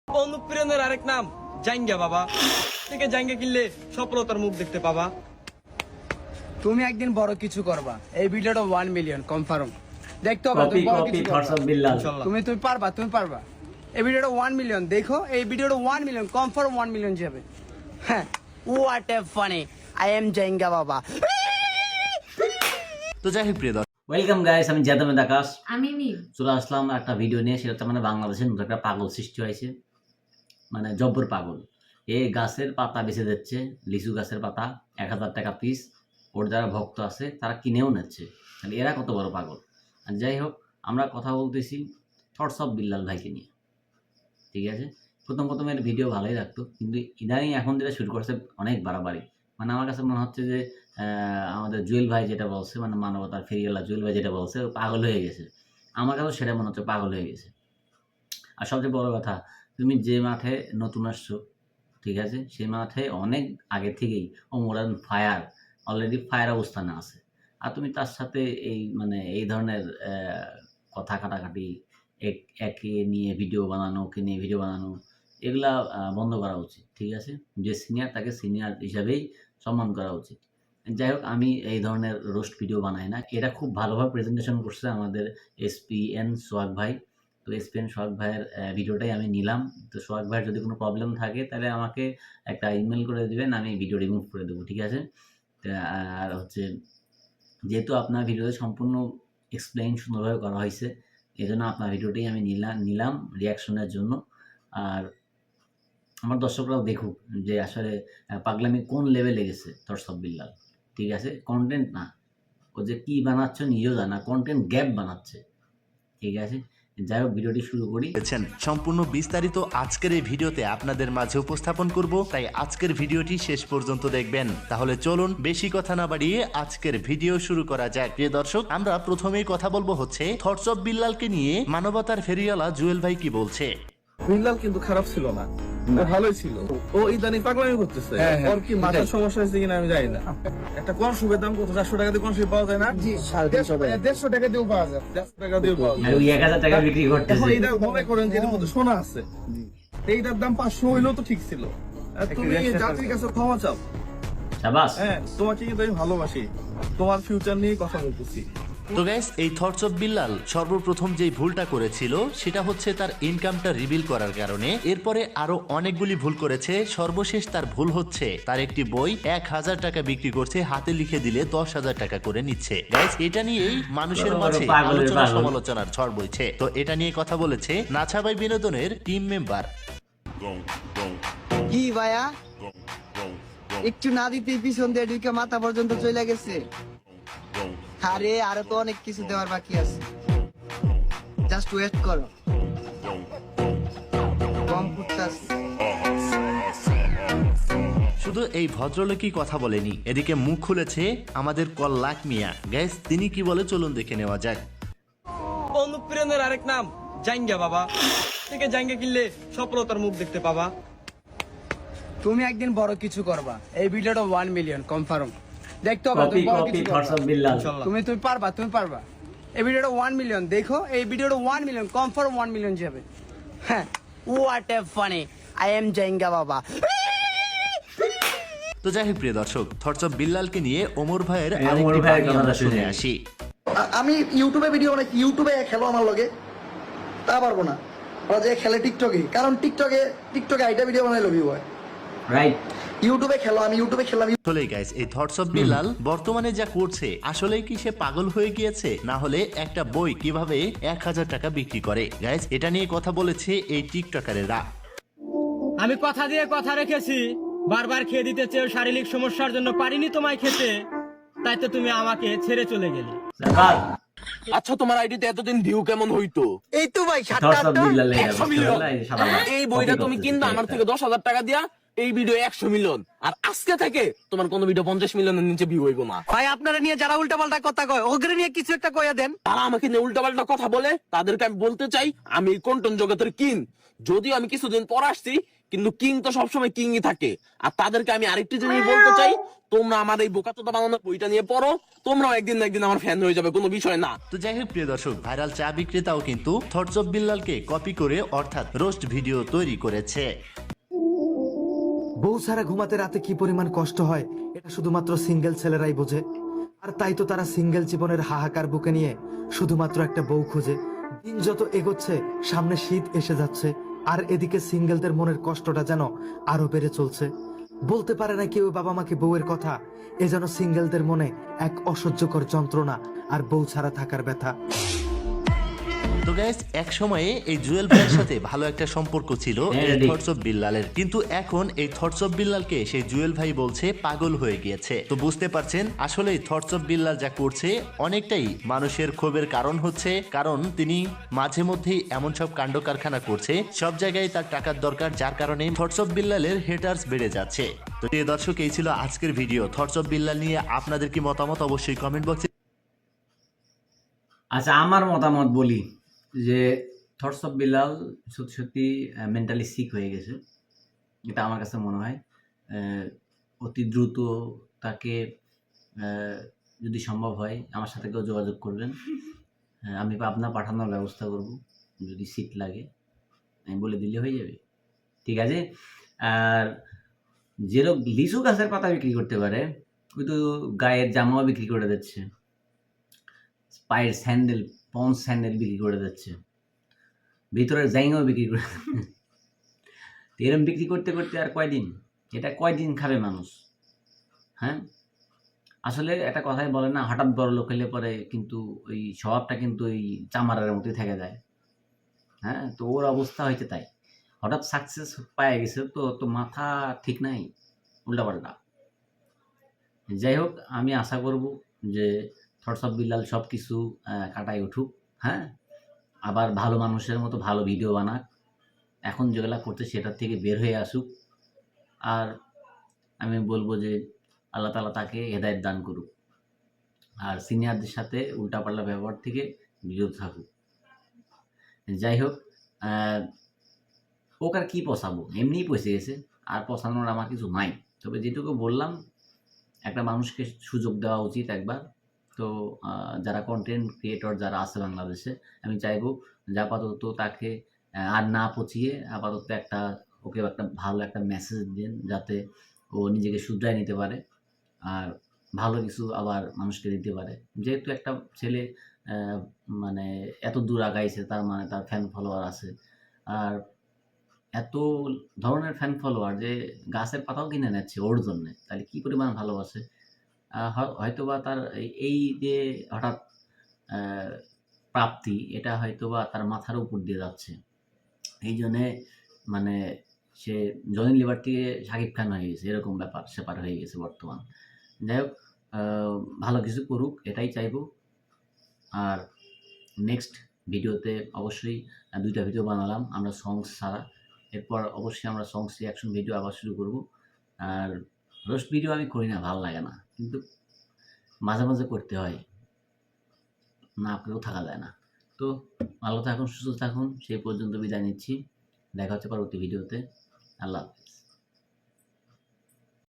অনুপ্রেরণার আরেক নাম জাঙ্গা বাবা। থেকে জাঙ্গা কিনলে সফলতার মুখ দেখতে পাবা। তুমি একদিন বড় কিছু করবা। এই ভিডিওটা 1 মিলিয়ন কনফার্ম। দেখতে হবে তুমি বড় কিছু করবা। তুমি পারবা। এই ভিডিওটা 1 মিলিয়ন দেখো। এই ভিডিওটা 1 মিলিয়ন কনফার্ম 1 মিলিয়ন যাবে। হ্যাঁ, what a funny. I am Janga Baba. তো যাই হোক প্রিয় দর্শক, ওয়েলকাম গাইস, আমি জাদামেদ আকাশ। আমি মিম। চলে আসলাম একটা ভিডিও নিয়ে। সেটা মানে বাংলাদেশের নতুন একটা পাগল সৃষ্টি হয়েছে, মানে জব্বর পাগল। এ গাছের পাতা বেছে দিচ্ছে, লিচু গাছের পাতা 1000 টাকা পিস। ওর যারা ভক্ত আছে তারা কিনেও নিচ্ছে। তাহলে এরা কত বড় পাগল। আর যাই হোক, আমরা কথা বলতেছি থটস অফ বিল্লাল ভাইকে নিয়ে। ঠিক আছে, প্রথম এর ভিডিও ভালোই লাগতো, কিন্তু ইদানিং এখন যেটা শুরু করছে অনেক বাড়াবাড়ি। মানে আমার কাছে মনে হচ্ছে যে আমাদের জুয়েল ভাই যেটা বলছে, মানে মানবতার ফেরিওয়ালা জুয়েল ভাই যেটা বলছে, ও পাগল হয়ে গেছে। আমার কাছে সেটা মনে হচ্ছে পাগল হয়ে গেছে। আর সবচেয়ে বড় কথা, তুমি যে মাঠে নতুন আসছো, ঠিক আছে, সেই মাঠে অনেক আগে থেকেই ও মোরান ফায়ার, অলরেডি ফায়ার অবস্থানে আছে। আর তুমি তার সাথে এই ধরনের কথা কাটাকাটি, একে নিয়ে ভিডিও বানানো, ওকে নিয়ে ভিডিও বানানো, এগুলা বন্ধ করা উচিত। ঠিক আছে, যে সিনিয়র তাকে সিনিয়র হিসাবেই সম্মান করা উচিত। যাই হোক, আমি এই ধরনের রোস্ট ভিডিও বানাই না। এটা খুব ভালোভাবে প্রেজেন্টেশন করছে আমাদের এসপিএন সোহাগ ভাই। তো এসপিএন সোহাগ ভাইয়ের ভিডিওটাই আমি নিলাম। তো সোহাগ ভাইয়ের যদি কোনো প্রবলেম থাকে তাহলে আমাকে একটা ইমেল করে দেবেন, আমি ভিডিও রিমুভ করে দেবো। ঠিক আছে, আর হচ্ছে যেহেতু আপনার ভিডিওতে সম্পূর্ণ এক্সপ্লেইন সুন্দরভাবে করা হয়েছে, এই জন্য আপনার ভিডিওটাই আমি নিলাম রিয়াকশনের জন্য। আর আমার দর্শকরাও দেখুক যে আসলে পাগলামি কোন লেভেলে গেছে থটস অফ বিল্লাল। ঠিক আছে, কন্টেন্ট না, ও যে কী বানাচ্ছে নিজেও জানা, কন্টেন্ট গ্যাপ বানাচ্ছে। ঠিক আছে, যাই হোক, ভিডিওটি শুরু করি। সম্পূর্ণ বিস্তারিত আজকের এই ভিডিওতে আপনাদের মাঝে উপস্থাপন করব, তাই আজকের ভিডিওটি শেষ পর্যন্ত দেখবেন। তাহলে চলুন বেশি কথা না বাড়িয়ে আজকের ভিডিও শুরু করা যাক। প্রিয় দর্শক, আমরা প্রথমেই কথা বলবো হচ্ছে থটস অফ বিল্লালকে নিয়ে মানবতার ফেরিওয়ালা জুয়েল ভাই কি বলছে। বিল্লাল কিন্তু খারাপ ছিল না, ও ভালোই ছিল। ও ইদানিং পাগলামি করতেছে। ওর কি মাথার সমস্যা হয়েছে কিনা আমি জানি না। একটা কনসুপের দাম কত? 400 টাকা দিয়ে কনসুপ পাওয়া যায় না? 150 টাকা দিয়েও পাওয়া যায়। 150 টাকা দিয়েও পাওয়া যায়। আর ওই 1000 টাকা বিক্রি এখন করতেছে। এইটা মনে করেন যে এর মধ্যে সোনা আছে, এইটার দাম 500 হইলেও তো ঠিক ছিল। আর তুমি যাত্রীর কাছে ক্ষমা চাও। শাবাশ। হ্যাঁ, তোমাকে কিন্তু আমি ভালোবাসি, তোমার ফিউচার নিয়ে কথা বলতেছি। তো গাইস, এই থটস অফ বিল্লাল সর্বপ্রথম যেই ভুলটা করেছিল সেটা হচ্ছে তার ইনকামটা রিভিল করার কারণে। এরপরে আরো অনেকগুলি ভুল করেছে। সর্বশেষ তার ভুল হচ্ছে তার একটি বই 1000 টাকা বিক্রি করছে, হাতে লিখে দিলে 10,000 টাকা করে নিচ্ছে। গাইস, এটা নিয়েই মানুষের মাঝে আলোচনা সমালোচনার ঝড় বইছে। তো এটা নিয়ে কথা বলেছে নাছাবাই বিনোদনের টিম মেম্বার। কি ভাইয়া, একটু না দিতে পিছন দিয়ে ঢুকে মাথা পর্যন্ত চলে গেছে। আরে আরো তো অনেক কিছু দেওয়ার বাকি আছে, জাস্ট ওয়েট করো। কম ফুটতাছে। শুধু এই ভদ্রলোকই কথা বলেনি, এদিকে মুখ খুলেছে আমাদের কল্লাক মিয়া। গাইস, তিনি কি বলে চলুন দেখে নেওয়া যাক। অনুপ্রেরণার আরেক নাম জাঙ্গা বাবা। থেকে জাঙ্গা কিনলে সফলতার মুখ দেখতে পাবা। তুমি একদিন বড় কিছু করবা। এই ভিডিওটা 1 মিলিয়ন কনফার্ম। দেখতে হবে তুমি বড় কিছু থটস করবা। অফ বিল্লাল। তুমি পারবা। এই ভিডিওটা 1 মিলিয়ন দেখো। এই ভিডিওটা 1 মিলিয়ন কনফার্ম 1 মিলিয়ন যাবে। হ্যাঁ, what a funny. I am Janga Baba. তো যাই হোক প্রিয় দর্শক, থটস অফ বিল্লালকে নিয়ে ওমর ভাইয়ের ওমর আরেকটি ভাইয়ের বাণী কথাটা আমরা শুনে শুনি। আসি। আমি ইউটিউবে ভিডিও বানাই, ইউটিউবে খেলো আমার লগে তা পারবো না। ওরা যে খেলে টিকটকে, কারণ টিকটকে আইটা ভিডিও বানাইলো ভিউ হয়। রাইট, ইউটিউবে খেলো, আমি ইউটিউবে খেললাম। আসলেই গাইস, এই থটস অফ বিল্লাল বর্তমানে যা করছে, আসলেই কি সে পাগল হয়ে গিয়েছে, না হলে একটা বই কিভাবে 1000 টাকা বিক্রি করে? গাইস, এটা নিয়ে কথা বলেছে এই টিকটকারেরা। আমি কথা দিয়ে কথা রেখেছি, বারবার খেয়ে দিতে চেয়েও শারীরিক সমস্যার জন্য পারিনি তোমায় খেতে, তাই তো তুমি আমাকে ছেড়ে চলে গেলে। শাবাশ। আচ্ছা, তোমার আইডিতে এতদিন ভিউ কেমন হইতো? এই তো ভাই থটস অফ বিল্লাল 100 মিলিয়ন। এই বইটা তুমি কিনবা আমার থেকে 10,000 টাকা দিয়া, এই ভিডিও 100 মিলিয়ন। আর আজকে থেকে তোমার কোন ভিডিও 50 মিলিয়নের নিচে ভিউ হইব না। ভাই, আপনারা নিয়ে যারা উল্টাপাল্টা কথা কয়, ওগরে নিয়ে কিছু একটা কইয়া দেন। তারা আমাকে নিয়ে উল্টাপাল্টা কথা বলে, তাদেরকে আমি বলতে চাই আমি কন্টেন্ট জগতের কিং। যদিও আমি কিছুদিন পর আসছি, কিন্তু কিং তো সবসময় কিংই থাকে। আর তাদেরকে আমি আরেকটি জিনিস বলতে চাই, তোমরা আমার এই বোকাচোদা বানানোর বইটা নিয়ে পড়ো, তোমরাও একদিন না একদিন আমার ফ্যান হয়ে যাবে, কোনো বিষয় না। তো যাই হোক প্রিয় দর্শক, ভাইরাল চা বিক্রেতাও কিন্তু থটস অফ বিল্লালকে কপি করে অর্থাৎ রোস্ট ভিডিও তৈরি করেছে। বউ ছাড়া ঘুমাতে রাতে কি পরিমাণ কষ্ট হয় এটা শুধুমাত্র সিঙ্গেল ছেলেরাই বোঝে। আর তাই তো তারা সিঙ্গেল জীবনের হাহাকার বুকে নিয়ে শুধুমাত্র একটা বউ খোঁজে। দিন যত এগোচ্ছে সামনে শীত এসে যাচ্ছে, আর এদিকে সিঙ্গেলদের মনের কষ্টটা যেন আরো বেড়ে চলছে। বলতে পারে না কেউ বাবা মাকে বউয়ের কথা, এ যেন সিঙ্গেলদের মনে এক অসহ্যকর যন্ত্রণা আর বউ ছাড়া থাকার ব্যথা। তো গাইস, এক সময়ে এই জুয়েল ভাইয়ের সাথে ভালো একটা সম্পর্ক ছিল এই থটস অফ বিল্লালের, কিন্তু এখন এই থটস অফ বিল্লালকে সেই জুয়েল ভাই বলছে পাগল হয়ে গিয়েছে। তো বুঝতে পারছেন আসলে থটস অফ বিল্লাল যা করছে অনেকটাই মানুষের ক্ষোভের কারণ হচ্ছে, কারণ তিনি মাঝে মধ্যেই এমন সব কাণ্ড কারখানা করছে, সব জায়গায় তার টাকার দরকার, যার কারণে থটস অফ বিল্লালের হেটার্স বেড়ে যাচ্ছে। তো প্রিয় দর্শক, এই ছিল আজকের ভিডিও। থটস অফ বিল্লাল নিয়ে আপনাদের কি মতামত অবশ্যই কমেন্ট বক্সে। আচ্ছা, আমার মতামত বলি যে থটস অফ বিল্লাল সত্যি সত্যি মেন্টালি সিক হয়ে গেছে, এটা আমার কাছে মনে হয়। অতি দ্রুত তাকে যদি সম্ভব হয় আমার সাথে কেউ যোগাযোগ করবেন, আমি পাবনা পাঠানোর ব্যবস্থা করব। যদি সিট লাগে আমি বলে দিলে হয়ে যাবে, ঠিক আছে। আর যেরকম লিচু গাছের পাতা বিক্রি করতে পারে, ওই তো গায়ের জামাও বিক্রি করে দিচ্ছে, পায়ের স্যান্ডেল, পন্স স্যান্ডেল বিক্রি করে দিচ্ছে, ভিতরের জাইঙাও বিক্রি করে। এরম বিক্রি করতে করতে আর কয়দিন, এটা কয়দিন খাবে মানুষ? হ্যাঁ, আসলে একটা কথাই বলে না, হঠাৎ বড় লোক হলে পরে কিন্তু ওই স্বভাবটা কিন্তু ওই চামারের মতোই থেকে যায়। হ্যাঁ, তো ওর অবস্থা হয়েছে তাই, হঠাৎ সাকসেস পায়ে গেছে তো তো মাথা ঠিক নাই, উল্টাপাল্টা। যাই হোক, আমি আশা করব যে থটস অফ বিল্লাল সব কিছু কাটায় উঠুক, হ্যাঁ, আবার ভালো মানুষের মতো ভালো ভিডিও বানাক, এখন যেগুলা করতে সেটার থেকে বের হয়ে আসুক। আর আমি বলবো যে আল্লাহ তাআলা তাকে হেদায়েত দান করুক, আর সিনিয়রদের সাথে উল্টাপাল্টা ব্যবহার থেকে বিরত থাকুক। যাই হোক, ওকে আর কি পোষাবো, এমনিই পয়সে গেছে, আর পোষানোর আমার কিছু নাই। তবে যেটুকু বললাম, একটা মানুষকে সুযোগ দেওয়া উচিত একবার। তো যারা কন্টেন্ট ক্রিয়েটর যারা আছে বাংলাদেশে, আমি চাইবো যে আপাতত তাকে আর না পচিয়ে আপাতত ওকে একটা ভালো একটা মেসেজ দিন, যাতে ও নিজেকে শুধরায় নিতে পারে আর ভালো কিছু আবার মানুষকে দিতে পারে। যেহেতু একটা ছেলে মানে এত দূর আগাইছে, তার মানে তার ফ্যান ফলোয়ার আছে, আর এত ধরনের ফ্যান ফলোয়ার যে গাছের পাতাও কিনে নিচ্ছে ওর জন্যে, তাহলে কি পরিমাণ ভালোবাসে। হয়তোবা তার এই যে হঠাৎ প্রাপ্তি, এটা হয়তোবা তার মাথার উপর দিয়ে যাচ্ছে, এই জন্যে মানে সে জনি লিভার থেকে শাকিব খান হয়ে গেছে, এরকম ব্যাপার স্যাপার হয়ে গেছে বর্তমান। যাই হোক, ভালো কিছু করুক এটাই চাইবো। আর নেক্সট ভিডিওতে অবশ্যই 2টা ভিডিও বানালাম আমরা সংস ছাড়া, এরপর অবশ্যই আমরা সংস রিয়াকশন ভিডিও আবার শুরু করব। আর রোস্ট ভিডিও আমি করি না, ভালো লাগে না, কিন্তু মাঝে মাঝে করতে হয়, না করেও থাকা যায় না। তো ভালো থাকুন, সুস্থ থাকুন, সেই পর্যন্ত বিদায় নিচ্ছি, দেখা হচ্ছে পরবর্তী ভিডিওতে। আল্লাহ হাফেজ।